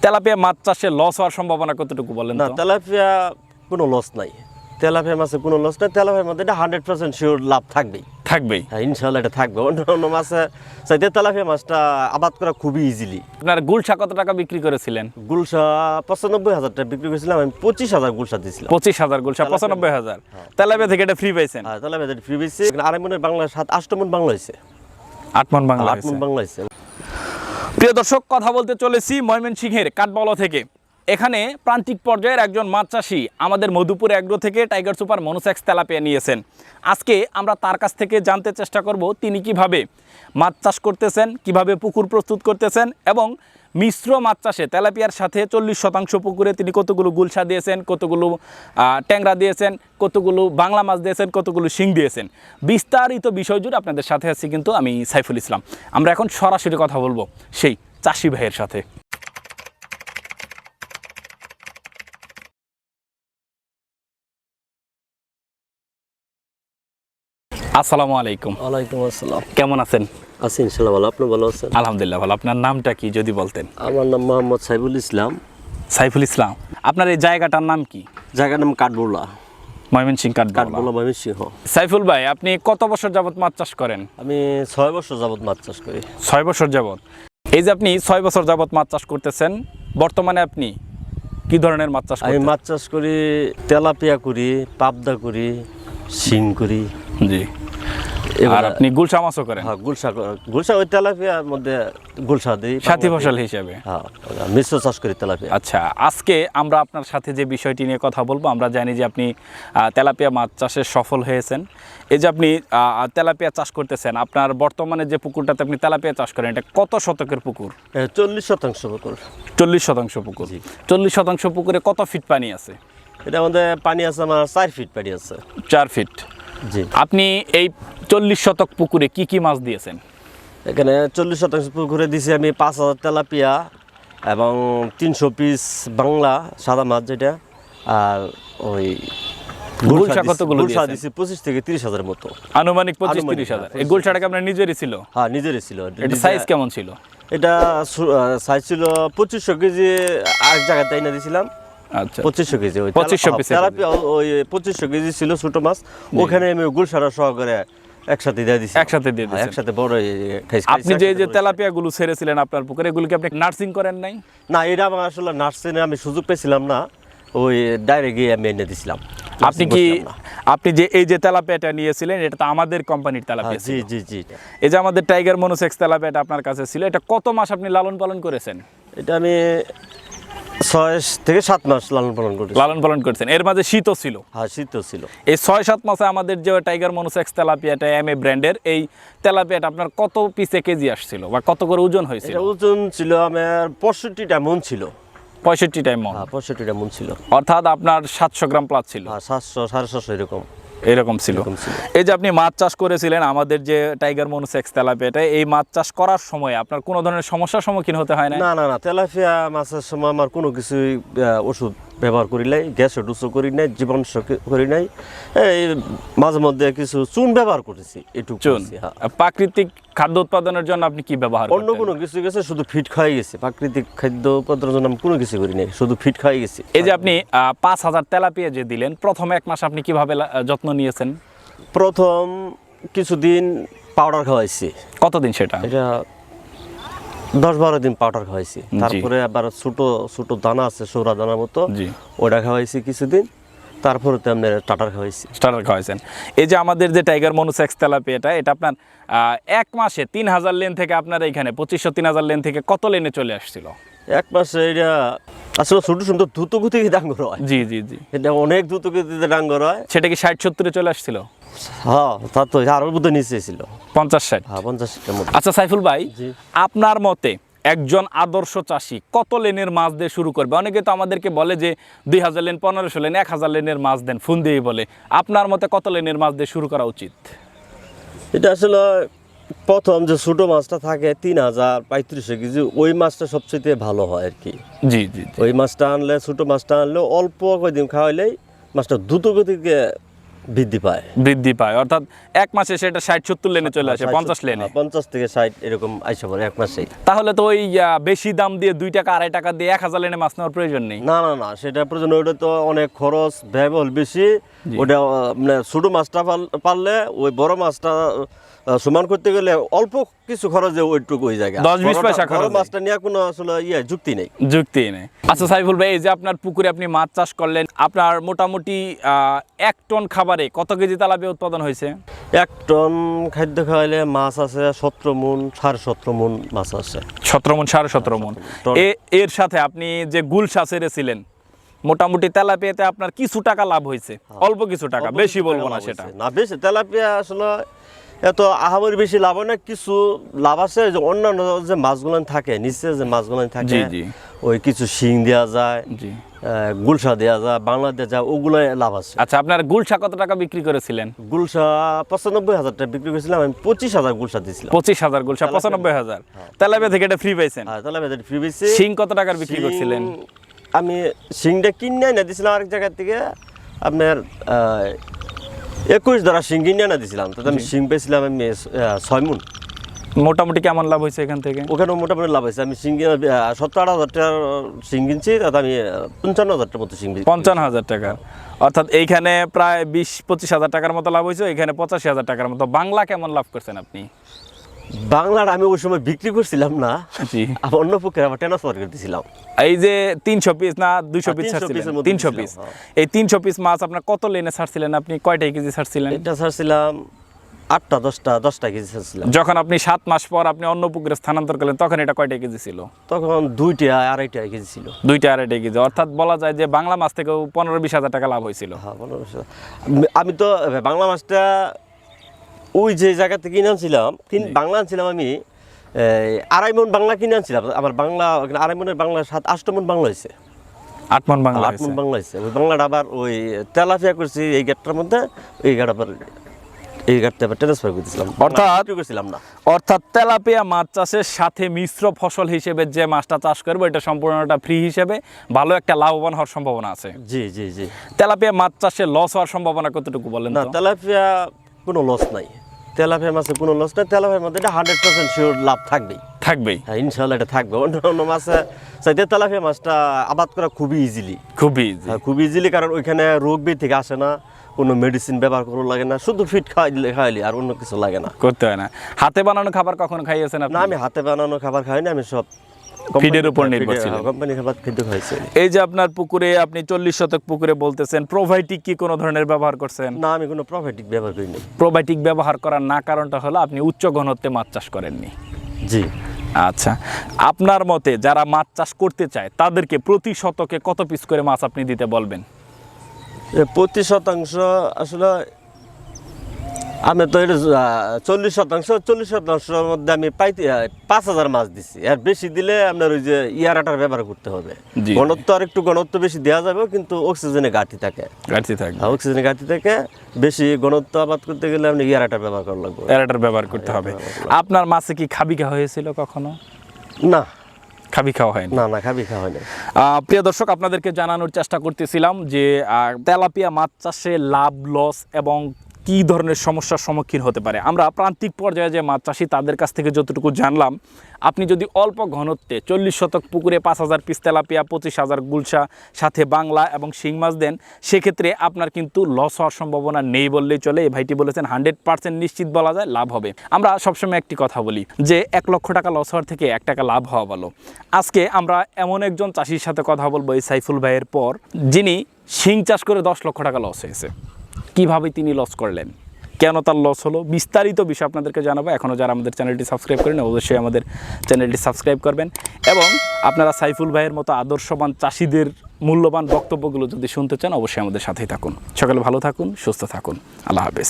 Tilapia মাছ চাষে loss হওয়ার সম্ভাবনা কতটুকু বলেন না, তো? তেলাপিয়া কোনো লস নাই, তেলাপিয়া মাছে কোনো লস নাই। তেলাপিয়ার মধ্যে এটা 100% শিওর লাভ থাকবেই। হ্যাঁ, ইনশাল্লাহ এটা থাকবে। অন্য মাছে চাইতে তেলাপিয়া মাছটা আবাদ করা খুবই ইজিলি। আপনার গুলশা কত টাকা বিক্রি করেছিলেন? গুলশা 95,000 টাকা বিক্রি করেছিলাম, আমি 25,000 গুলশা দিয়েছিলাম। 25,000 গুলশা, 95,000। তেলাপিয়া থেকে এটা ফ্রি পাইছেন? হ্যাঁ, তেলাপিয়া ফ্রি পেয়েছি। আড়াই মনের বাংলা 7-8 মন বাংলা হয়েছে, 8 মণ বাংলা 8 মন বাংলা হয়েছে। প্রিয় দর্শক, কথা বলতে চলেছি ময়মনসিংহের কাঠবাউলা থেকে। এখানে প্রান্তিক পর্যায়ের একজন মাছ চাষি আমাদের মধুপুর অ্যাগ্রো থেকে টাইগার সুপার মনোসেক্স তেলাপিয়া নিয়েছেন। আজকে আমরা তার কাছ থেকে জানতে চেষ্টা করব তিনি কিভাবে মাছ চাষ করতেছেন, কিভাবে পুকুর প্রস্তুত করতেছেন এবং মিশ্র মাছ চাষে তেলাপিয়ার সাথে 40% পুকুরে তিনি কতগুলো গুলশা দিয়েছেন, কতগুলো ট্যাংরা দিয়েছেন, কতগুলো বাংলা মাছ দিয়েছেন, কতগুলো শিং দিয়েছেন। বিস্তারিত বিষয় জুড়ে আপনাদের সাথে আছি কিন্তু আমি সাইফুল ইসলাম। আমরা এখন সরাসরি কথা বলবো সেই চাষি ভাইয়ের সাথে। আসসালামু আলাইকুম। ওয়ালাইকুম আসসালাম। কেমন আছেন? আছি ইনশাল্লাহ ভালো। আপনি ভালো আছেন? আলহামদুলিল্লাহ ভালো। আপনার নামটা কি যদি বলতেন? আমার নাম মোহাম্মদ সাইফুল ইসলাম। সাইফুল ইসলাম। আপনার এই জায়গাটার নাম কি? জায়গার নাম কাঠবাউলা, ময়মনসিংহ কাঠবাউলা। ময়মনসিংহ। সাইফুল ভাই, আপনি কত বছর যাবত মাছ চাষ করেন? আমি 6 বছর যাবত মাছ চাষ করি। 6 বছর যাবত। এই যে আপনি 6 বছর যাবত মাছ চাষ করতেছেন, বর্তমানে আপনি কি ধরনের মাছ চাষ আমি করেন? মাছ চাষ করি, তেলাপিয়া করি, পাবদা করি, শিং করি। জি। আর আপনি গুলশা মাছও করেন? হ্যাঁ, গুলশা ওই তেলাপিয়ার মধ্যে গুলশা দিই সাথী ফসল হিসেবে। হ্যাঁ, মিশ্র চাষ করি তেলাপিয়া। আচ্ছা, আজকে আমরা আপনার সাথে যে বিষয়টি নিয়ে কথা বলবো, আমরা জানি যে আপনি তেলাপিয়া মাছ চাষে সফল হয়েছেন। এই যে আপনি তেলাপিয়া চাষ করতেছেন, আপনার বর্তমানে যে পুকুরটাতে আপনি তেলাপিয়া চাষ করেন, এটা কত শতকের পুকুর? 40% পুকুর। 40% পুকুর। 40% পুকুরে কত ফিট পানি আছে? এটা আমাদের পানি আছে, আমার 4 ফিট পানি আছে। 4 ফিট। জি। আপনি এই 40 শতক পুকুরে কি কি মাছ দিয়েছেন? এখানে 40% পুকুরে দিছি আমি 5,000 তেলাপিয়া এবং 300 পিস বাংলা সাদা মাছ যেটা, আর ওই গুলশা কতগুলো গুলশা দিয়েছেন? দিছি 25 থেকে 30,000 মতো। আনুমানিক 25-30,000। এই গুলশাটাকে আপনার নিজেরই ছিল? হ্যাঁ, নিজেরই ছিল। এটা সাইজ কেমন ছিল? এটা সাইজ ছিল 2500 কেজি। আরেক জায়গায় তাই না দিছিলাম। আচ্ছা, 2500 কেজি। ওই 2500 পিস তেলাপিয়া ওই 2500 কেজি ছিল ছোট মাছ। ওখানে আমি গুলশাটা সহকারে একসাথে দিয়ে দিছি। একসাথে দিয়ে দিয়েছেন? একসাথে বড় খাইছি। আপনি যে তেলাপিয়া গুলো ছেড়েছিলেন আপনার পুকুরে, এগুলোকে আপনি নার্সিং করেন নাই? না, এটা আমার আসলে নার্সিংয়ে আমি সুযোগ পেয়েছিলাম না, ওই ডাইরেক্ট গিয়ে আমি এনে দিছিলাম। আপনি যে এই যে তেলাপিয়াটা নিয়েছিলেন, এটা তো আমাদের কোম্পানির তেলাপিয়া ছিল। জি জি জি। এই যে আমাদের টাইগার মনোসেক্স তেলাপিয়াটা আপনার কাছে ছিল, এটা কত মাস আপনি লালন পালন করেছেন? এটা আমি 6 থেকে 7 মাস লালন পালন করেছেন। এর মাঝে শীতও ছিল? হ্যাঁ, শীত ছিল। এই 6-7 মাসে আমাদের যে টাইগার মনোসেক্স তেলাপিয়াটা এমএ ব্র্যান্ডের, এই তেলাপিয়াটা আপনার কত পিসে কেজি আসছিল বা কত করে ওজন হয়েছিল? এটা ওজন ছিল আমার 65টা মণ ছিল। 65টা মণ? হ্যাঁ, 65টা মণ ছিল। অর্থাৎ আপনার 700 গ্রাম প্লাস ছিল? হ্যাঁ, 700 750 এরকম ছিল। এই যে আপনি মাছ চাষ করেছিলেন আমাদের যে টাইগার মনোসেক্স তেলাপিয়াটা, এই মাছ চাষ করার সময় আপনার কোনো ধরনের সমস্যার সম্মুখীন হতে হয় না? না না না, তেলাপিয়া মাছের সময় আমার কোনো কিছুই ওষুধ ব্যবহার করি নাই, গ্যাসের ডোজও করি নাই, জীবাণুনাশক করি নাই। এই মাঝে মধ্যে কিছু চুন ব্যবহার করেছি, এটুকু। চুন? প্রাকৃতিক খাদ্য উৎপাদনের জন্য আপনি কি ব্যবহার করেন? অন্য কোনো কিছু গেছে, শুধু ফিট খাওয়াই গেছে। প্রাকৃতিক খাদ্য উৎপাদনের জন্য আমি কোনো কিছু করি নাই, শুধু ফিট খাওয়াই গেছি। এই যে আপনি 5,000 তেলাপিয়া যে দিলেন, প্রথম 1 মাস আপনি কিভাবে যত্ন নিয়েছেন? প্রথম কিছুদিন পাউডার খাওয়াইছি। কতদিন সেটা? এটা 10-12 দিন পাউডার খাওয়াইছি। তারপরে আবার ছোট ছোট দানা আছে, সৌরা দানার মতো, ওটা খাওয়াইছি কিছুদিন। তারপরে তো আমরা স্টার্টার খাওয়াইছেন। এই যে আমাদের যে টাইগার মনোসেক্স তেলাপিয়াটা, এটা আপনার 1 মাসে 3000 লেন থেকে আপনার এখানে 2500-3000 লেন থেকে কত লেনে চলে আসছিল? 1 মাসে এটা আসলে ছোট সুন্দর দ্রুত গতিতে ডাঙ্গর হয়। জি জি জি। এটা অনেক দ্রুত গতিতে ডাঙ্গর হয়। সেটা কি 60-70-এ চলে আসছিল? হ্যাঁ, তা তো আরো বোধহয় নিচে ছিল, 50-60। হ্যাঁ, 50-60 মতো। আচ্ছা সাইফুল ভাই, আপনার মতে একজন আদর্শ চাষি কত লেনের মাছ দিয়ে শুরু করবে? অনেকে তো আমাদেরকে বলে যে 2000 লেন, 1500 লেন, 1000 লেনের মাছ দেন, ফোন দিয়েই বলে। আপনার মতে কত লেনের মাছ দিয়ে শুরু করা উচিত? এটা আসলে প্রথম যে ছোট মাছটা থাকে 3000-3500 কেজি, ওই মাছটা সবচেয়ে ভালো হয় আর কি। জি জি। ওই মাছটা আনলে, ছোট মাছটা আনলে অল্প কয়েকদিন খাওয়াইলেই মাছটা দ্রুত গতিতে বৃদ্ধি পায়, অর্থাৎ এক মাসে সেটা 60-70 লেনে চলে আসে, 50 লেনে, 50 থেকে 60 এরকম আইসা পড়ে এক মাসে। তাহলে তো ওই বেশি দাম দিয়ে 2 টাকা 2.5 টাকা দিয়ে 1000 লেনে মাছ নেওয়ার প্রয়োজন নেই। না না না, সেটা প্রয়োজন, ওটা তো অনেক খরচ ব্যয়বহুল বেশি। ওটা মানে ছোট মাছটা পারলে ওই বড় মাছটা সমান করতে গেলে অল্প কিছু খরচে ওইটুকু ওই জায়গা 10-20 পয়সা খরচ, বড় মাছটা নিয়ে কোনো আসলে যুক্তি নেই। আচ্ছা সাইফুল ভাই, এই যে আপনার পুকুরে আপনি মাছ চাষ করলেন, আপনার মোটামুটি 1 টন খাবারে কত কেজি তেলাপিয়া উৎপাদন হয়েছে? 1 টন খাদ্য খাওয়াইলে মাছ আছে 17 মণ, 17.5 মণ মাছ আছে। 17 মণ, 17.5 মণ। এর সাথে আপনি যে গুলশা ছেড়েছিলেন, মোটামুটি তেলাপিয়াতে আপনার কিছু টাকা লাভ হয়েছে, অল্প কিছু টাকা, বেশি বলবো না সেটা না, বেশি তেলাপিয়া আসলে এত আহামরি বেশি লাভ হয় না, কিছু লাভ আছে। যে অন্যান্য যে মাছগুলো থাকে নিচে, যে মাছগুলো থাকে ওই কিছু শিং দেওয়া যায়, গুলশা দেওয়া যায়, বাংলা দেওয়া যায়, ওগুলো লাভ আছে। আচ্ছা, আপনার গুলশা কত টাকা বিক্রি করেছিলেন? গুলশা 95,000 টাকা বিক্রি করেছিলাম আমি, 25,000 গুলশা দিয়েছিলাম। 25,000 গুলশা, 95,000 তেলাপিয়া থেকে এটা ফ্রি পাইছেন? হ্যাঁ, তেলাপিয়া থেকে ফ্রি পাইছি। শিং কত টাকার বিক্রি করছিলেন? আমি শিংটা কিনে এনে দিয়েছিলাম আরেক জায়গা থেকে, আপনার 21 ধরা শিং কিনে এনে দিয়েছিলাম, তাতে আমি শিং পেয়েছিলাম আমি 6 মণ। মোটামুটি কেমন লাভ হয়েছে এখান থেকে? ওখানে মোটামুটি লাভ হয়েছে। আমি শিং 17,000 টাকার শিং কিনছি, তাতে আমি 55,000 টাকার মতো শিং, 55,000 টাকা, অর্থাৎ এইখানে প্রায় 20-25,000 টাকার মতো লাভ হয়েছে, এখানে 85,000 টাকার মতো। বাংলা কেমন লাভ করছেন আপনি? বাংলার আমি ওই সময় বিক্রি করছিলাম না, জি, অন্য পক্ষে আবার ট্রান্সফার করে দিয়েছিলাম। এই যে 300 পিস না 200 পিস ছাড়ছিলেন? 300 পিস। এই 300 পিস মাছ আপনার কত লেনে ছাড়ছিলেন? আপনি কয়টা কেজি ছাড়ছিলেন? এটা ছাড়ছিলাম 8টা 10টা কেজি ছাড়ছিলাম। যখন আপনি 7 মাস পর আপনি অন্য পুকুরে স্থানান্তর করলেন, তখন এটা কয়টা কেজি ছিল? তখন 2টা 2.5 কেজি ছিল। 2টা 2.5 কেজি, অর্থাৎ বলা যায় যে বাংলা মাছ থেকেও 15-20 হাজার টাকা লাভ হয়েছিল। হ্যাঁ, 15-20 হাজার। আমি তো বাংলা মাছটা ওই যে জায়গা থেকে কিনে আনছিলাম, বাংলা আনছিলাম আমি 2.5 মণ বাংলা কিনে আনছিলাম। আমার বাংলা 2.5 মণের বাংলা 7-8 মণ বাংলা হয়েছে। 8 মণ বাংলা, 8 মণ বাংলা হয়েছে। ওই বাংলাটা আবার ওই তেলাপিয়া করছি এই গেটটার মধ্যে, এই গাড় আবার এই গাড়তে আবার ট্রান্সফার করতেছিলাম, অর্থাৎ তেলাপিয়া মাছ চাষের সাথে মিশ্র ফসল হিসেবে যে মাছটা চাষ করবো, এটা সম্পূর্ণটা ফ্রি হিসেবে ভালো একটা লাভবান হওয়ার সম্ভাবনা আছে। জি জি জি। তেলাপিয়া মাছ চাষে লস হওয়ার সম্ভাবনা কতটুকু বলেন? না, তেলাপিয়া কোনো লস নাই, তেলাপিয়া মাছে কোনো লস নাই। তেলাপিয়ার মধ্যে এটা 100% শিওর লাভ থাকবেই। হ্যাঁ, ইনশাআল্লাহ এটা থাকবে। অন্য মাছে চাইতে তেলাপিয়া মাছটা আবাদ করা খুবই ইজিলি, কারণ ওইখানে রোগ ব্যাধি থেকে আসে না, কোনো মেডিসিন ব্যবহার করা লাগে না, শুধু ফিট খাওয়াইলে আর অন্য কিছু লাগে না, করতে হয় না। হাতে বানানো খাবার কখনো খাইয়েছেন আপনি? না, আমি হাতে বানানো খাবার খাই না, আমি সব ফিডের উপর নির্ভরশীল, কোম্পানি খাবার খেতে খাইছি। এই যে আপনার পুকুরে, আপনি 40 শতক পুকুরে বলতেছেন, প্রোবায়োটিক কি কোনো ধরনের ব্যবহার করছেন? না, আমি কোনো প্রোবায়োটিক ব্যবহার করিনি। প্রোবায়োটিক ব্যবহার করার না কারণটা হলো আপনি উচ্চ ঘনত্বে মাছ চাষ করেননি। জি। আচ্ছা, আপনার মতে যারা মাছ চাষ করতে চায় তাদেরকে প্রতি শতকে কত পিস করে মাছ আপনি দিতে বলবেন? প্রতি শতাংশ আসলে আমি তো এটা 40% মধ্যে আমি 5,000 মাছ দিচ্ছি। আর বেশি দিলে আপনার ওই যে ইয়ারাটার ব্যবহার করতে হবে। ঘনত্ব আর একটু ঘনত্ব বেশি দেওয়া যাবে, কিন্তু অক্সিজেনে ঘাটতি থাকে। অক্সিজেনে ঘাটতি থাকে, বেশি ঘনত্ব আবাদ করতে গেলে আপনি ইয়ারাটার ব্যবহার করা লাগবে, ইয়ারাটার ব্যবহার করতে হবে। আপনার মাছে কি খাবি খাওয়া হয়েছিল কখনো? না, খাবি খাওয়া হয়নি। না, খাবি খাওয়া হয়নি। প্রিয় দর্শক, আপনাদেরকে জানানোর চেষ্টা করতেছিলাম যে তেলাপিয়া মাছ চাষে লাভ লস এবং কী ধরনের সমস্যার সম্মুখীন হতে পারে। আমরা প্রান্তিক পর্যায়ে যে মাছ চাষি তাদের কাছ থেকে যতটুকু জানলাম, আপনি যদি অল্প ঘনত্বে 40 শতক পুকুরে 5,000 পিস তেলাপিয়া, 25,000 গুলশা, সাথে বাংলা এবং শিং মাছ দেন, সেক্ষেত্রে আপনার কিন্তু লস হওয়ার সম্ভাবনা নেই বললেই চলে। এই ভাইটি বলেছেন 100% নিশ্চিত বলা যায় লাভ হবে। আমরা সবসময় একটি কথা বলি যে 1 লক্ষ টাকা লস হওয়ার থেকে 1 টাকা লাভ হওয়া ভালো। আজকে আমরা এমন একজন চাষির সাথে কথা বলবো এই সাইফুল ভাইয়ের পর, যিনি শিং চাষ করে 10 লক্ষ টাকা লস হয়েছে। কিভাবে তিনি লস করলেন, কেন তার লস হলো, বিস্তারিত বিষয় আপনাদেরকে জানাবো। এখনও যারা আমাদের চ্যানেলটি সাবস্ক্রাইব করেন, অবশ্যই আমাদের চ্যানেলটি সাবস্ক্রাইব করবেন, এবং আপনারা সাইফুল ভাইয়ের মতো আদর্শবান চাষিদের মূল্যবান বক্তব্যগুলো যদি শুনতে চান, অবশ্যই আমাদের সাথেই থাকুন। সকালে ভালো থাকুন, সুস্থ থাকুন। আল্লাহ হাফেজ।